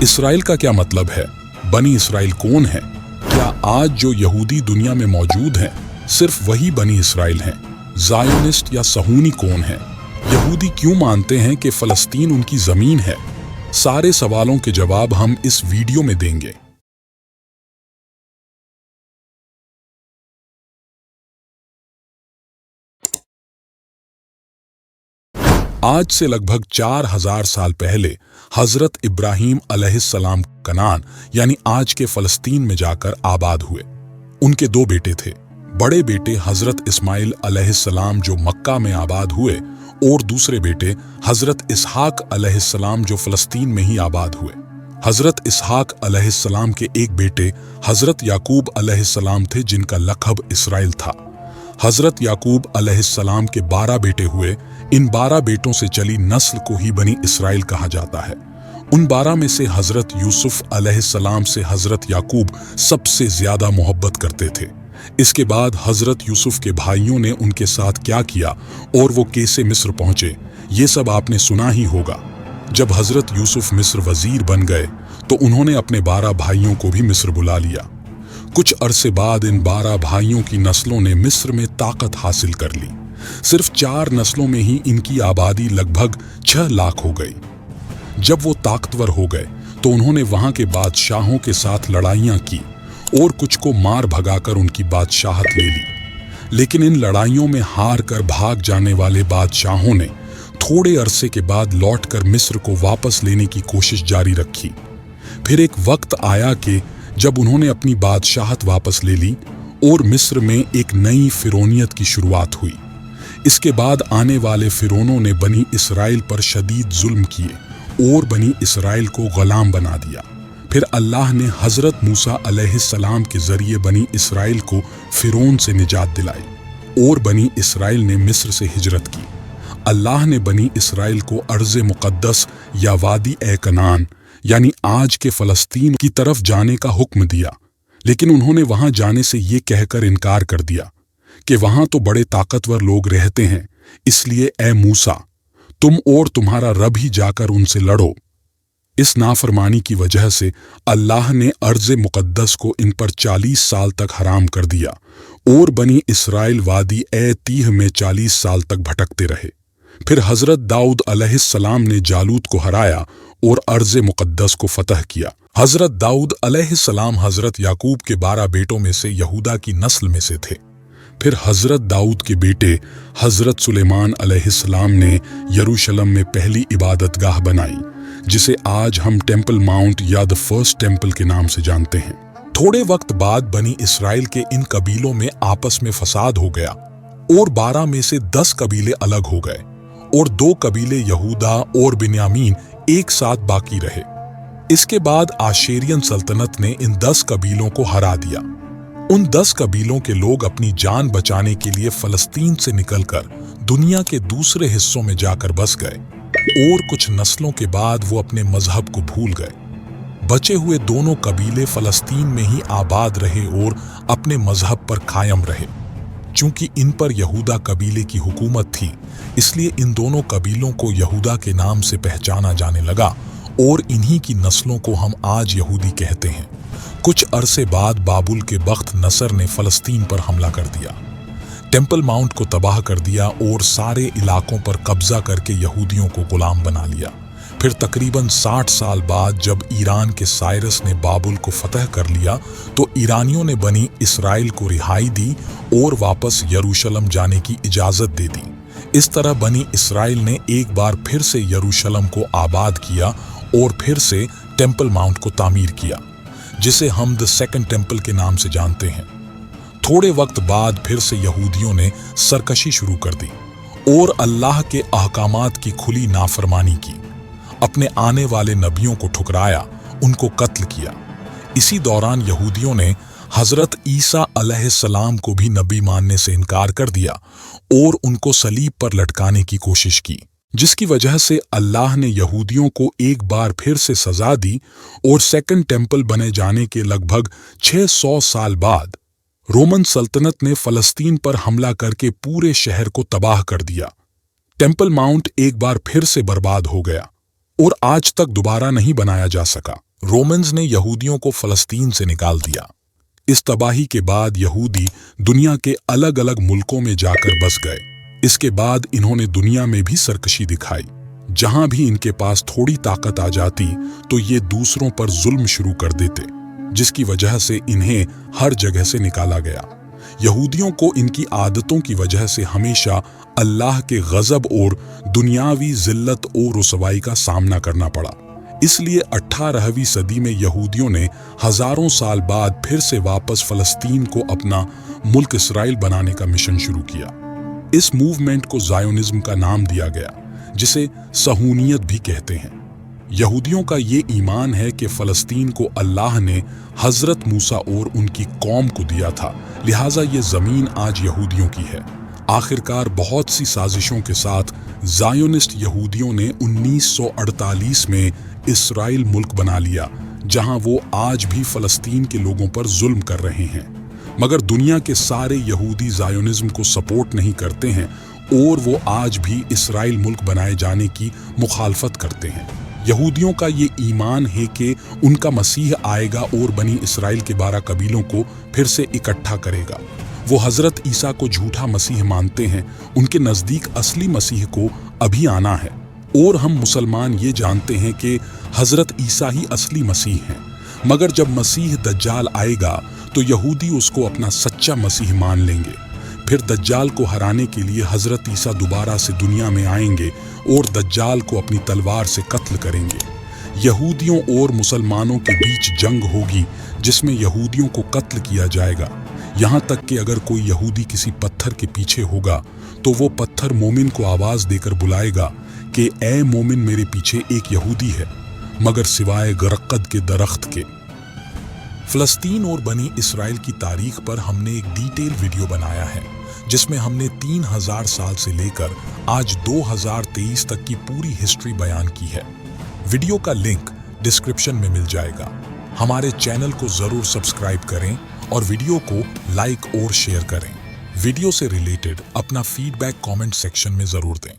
Israel का क्या मतलब है? बनी इसराइल कौन है? क्या आज जो यहूदी दुनिया में मौजूद हैं सिर्फ वही बनी इसराइल हैं? ज़ायोनिस्ट या सहूनी कौन है? यहूदी क्यों मानते हैं कि फ़लस्तीन उनकी ज़मीन है? सारे सवालों के जवाब हम इस वीडियो में देंगे। आज से लगभग 4000 साल पहले हजरत इब्राहीम अलैहिस्सलाम कनान यानी आज के फ़लस्तीन में जाकर आबाद हुए। उनके दो बेटे थे। बड़े बेटे हजरत इस्माइल अलैहिस्सलाम जो मक्का में आबाद हुए और दूसरे बेटे हजरत इसहाक अलैहिस्सलाम जो फ़लस्तीन में ही आबाद हुए। हजरत इसहाक अलैहिस्सलाम के एक बेटे हजरत याकूब अलैहिस्सलाम थे जिनका लक़ब इसराइल था। हजरत याकूब अलैहिस्सलाम के 12 बेटे हुए। इन 12 बेटों से चली नस्ल को ही बनी इसराइल कहा जाता है। उन 12 में से हजरत यूसुफ अलैहिस्सलाम से हजरत याकूब सबसे ज्यादा मोहब्बत करते थे। इसके बाद हजरत यूसुफ के भाइयों ने उनके साथ क्या किया और वो कैसे मिस्र पहुंचे, ये सब आपने सुना ही होगा। जब हजरत यूसुफ मिस्र वजीर बन गए तो उन्होंने अपने 12 भाइयों को भी मिस्र बुला लिया। कुछ अरसे बाद इन 12 भाइयों की नस्लों ने मिस्र में ताकत हासिल कर ली। सिर्फ 4 नस्लों में ही इनकी आबादी लगभग 6 लाख हो गई। जब वो ताकतवर हो गए तो उन्होंने वहां के बादशाहों के साथ लड़ाइयां की और कुछ को मार भगाकर उनकी बादशाहत ले ली। लेकिन इन लड़ाइयों में हार कर भाग जाने वाले बादशाहों ने थोड़े अरसे के बाद लौटकर मिस्र को वापस लेने की कोशिश जारी रखी। फिर एक वक्त आया कि जब उन्होंने अपनी बादशाहत वापस ले ली और मिस्र में एक नई फिरौनियत की शुरुआत हुई। इसके बाद आने वाले फिरौनों ने बनी इसराइल पर शदीद जुल्म किए और बनी इसराइल को गुलाम बना दिया। फिर अल्लाह ने हजरत मूसा अलैहिस्सलाम के जरिए बनी इसराइल को फिरौन से निजात दिलाई और बनी इसराइल ने मिस्र से हिजरत की। अल्लाह ने बनी इसराइल को अर्ज़ मुक़द्दस या वादी ए कनान यानी आज के फ़लस्तीन की तरफ जाने का हुक्म दिया। लेकिन उन्होंने वहां जाने से ये कहकर इनकार कर दिया कि वहां तो बड़े ताकतवर लोग रहते हैं, इसलिए ए मूसा तुम और तुम्हारा रब ही जाकर उनसे लड़ो। इस नाफरमानी की वजह से अल्लाह ने अर्ज़ मुक़द्दस को इन पर 40 साल तक हराम कर दिया और बनी इसराइल वादी ए तीह में 40 साल तक भटकते रहे। फिर हजरत दाऊद अलैहिस्सलाम ने जालूत को हराया और अर्ज़ मुक़द्दस को फतह किया। हजरत दाऊद अलैहिस्सलाम हजरत याकूब के 12 बेटों में से यहूदा की नस्ल में से थे। फिर हजरत दाऊद के बेटे हजरत सुलेमान अलैहिस्सलाम ने यरूशलेम में पहली इबादतगाह बनाई, जिसे आज हम टेम्पल माउंट या द फर्स्ट टेम्पल के नाम से जानते हैं। थोड़े वक्त बाद बनी इसराइल के इन कबीलों में आपस में फसाद हो गया और 12 में से 10 कबीले अलग हो गए और 2 कबीले यहूदा और बिन्यामीन एक साथ बाकी रहे। इसके बाद आशेरियन सल्तनत ने इन 10 कबीलों को हरा दिया। उन 10 कबीलों के लोग अपनी जान बचाने के लिए फ़लस्तीन से निकलकर दुनिया के दूसरे हिस्सों में जाकर बस गए और कुछ नस्लों के बाद वो अपने मजहब को भूल गए। बचे हुए दोनों कबीले फ़लस्तीन में ही आबाद रहे और अपने मजहब पर कायम रहे। चूंकि इन पर यहूदा कबीले की हुकूमत थी, इसलिए इन दोनों कबीलों को यहूदा के नाम से पहचाना जाने लगा और इन्हीं की नस्लों को हम आज यहूदी कहते हैं। कुछ अरसे बाद बाबुल के बख्त नसर ने फ़लस्तीन पर हमला कर दिया, टेम्पल माउंट को तबाह कर दिया और सारे इलाकों पर कब्जा करके यहूदियों को गुलाम बना लिया। फिर तकरीबन 60 साल बाद जब ईरान के साइरस ने बाबुल को फतह कर लिया तो ईरानियों ने बनी इसराइल को रिहाई दी और वापस यरूशलेम जाने की इजाज़त दे दी। इस तरह बनी इसराइल ने एक बार फिर से यरूशलेम को आबाद किया और फिर से टेम्पल माउंट को तामीर किया, जिसे हम द सेकंड टेम्पल के नाम से जानते हैं। थोड़े वक्त बाद फिर से यहूदियों ने सरकशी शुरू कर दी और अल्लाह के अहकामात की खुली नाफरमानी की। अपने आने वाले नबियों को ठुकराया, उनको कत्ल किया। इसी दौरान यहूदियों ने हजरत ईसा अलैहिस्सलाम को भी नबी मानने से इनकार कर दिया और उनको सलीब पर लटकाने की कोशिश की, जिसकी वजह से अल्लाह ने यहूदियों को एक बार फिर से सजा दी और सेकंड टेम्पल बने जाने के लगभग 600 साल बाद रोमन सल्तनत ने फ़लस्तीन पर हमला करके पूरे शहर को तबाह कर दिया। टेम्पल माउंट एक बार फिर से बर्बाद हो गया और आज तक दोबारा नहीं बनाया जा सका। रोमन्स ने यहूदियों को फलस्तीन से निकाल दिया। इस तबाही के बाद यहूदी दुनिया के अलग अलग मुल्कों में जाकर बस गए। इसके बाद इन्होंने दुनिया में भी सरकशी दिखाई। जहां भी इनके पास थोड़ी ताकत आ जाती तो ये दूसरों पर जुल्म शुरू कर देते, जिसकी वजह से इन्हें हर जगह से निकाला गया। यहूदियों को इनकी आदतों की वजह से हमेशा अल्लाह के गजब और दुनियावी जिल्लत और रुसवाई का सामना करना पड़ा। इसलिए 18वीं सदी में यहूदियों ने हजारों साल बाद फिर से वापस फलस्तीन को अपना मुल्क इसराइल बनाने का मिशन शुरू किया। इस मूवमेंट को ज़ायोनिज्म का नाम दिया गया, जिसे सहूनियत भी कहते हैं। यहूदियों का ये ईमान है कि फलस्तीन को अल्लाह ने हजरत मूसा और उनकी कौम को दिया था, लिहाजा ये ज़मीन आज यहूदियों की है। आखिरकार बहुत सी साजिशों के साथ ज़ायोनिस्ट यहूदियों ने 1948 में इसराइल मुल्क बना लिया, जहां वो आज भी फलस्तीन के लोगों पर जुल्म कर रहे हैं। मगर दुनिया के सारे यहूदी ज़ायोनिज्म को सपोर्ट नहीं करते हैं और वो आज भी इसराइल मुल्क बनाए जाने की मुखालफत करते हैं। यहूदियों का ये ईमान है कि उनका मसीह आएगा और बनी इसराइल के 12 कबीलों को फिर से इकट्ठा करेगा। वो हजरत ईसा को झूठा मसीह मानते हैं। उनके नज़दीक असली मसीह को अभी आना है, और हम मुसलमान ये जानते हैं कि हजरत ईसा ही असली मसीह हैं। मगर जब मसीह दज्जाल आएगा तो यहूदी उसको अपना सच्चा मसीह मान लेंगे। फिर दज्जाल को हराने के लिए हजरत ईसा दोबारा से दुनिया में आएंगे और दज्जाल को अपनी तलवार से कत्ल करेंगे। यहूदियों और मुसलमानों के बीच जंग होगी, जिसमें यहूदियों को कत्ल किया जाएगा। यहाँ तक कि अगर कोई यहूदी किसी पत्थर के पीछे होगा तो वो पत्थर मोमिन को आवाज देकर बुलाएगा कि ए मोमिन, मेरे पीछे एक यहूदी है, मगर सिवाय गरक़द के दरख्त के। फलस्तीन और बनी इसराइल की तारीख पर हमने एक डिटेल वीडियो बनाया है, जिसमें हमने 3000 साल से लेकर आज 2023 तक की पूरी हिस्ट्री बयान की है। वीडियो का लिंक डिस्क्रिप्शन में मिल जाएगा। हमारे चैनल को जरूर सब्सक्राइब करें और वीडियो को लाइक और शेयर करें। वीडियो से रिलेटेड अपना फीडबैक कमेंट सेक्शन में जरूर दें।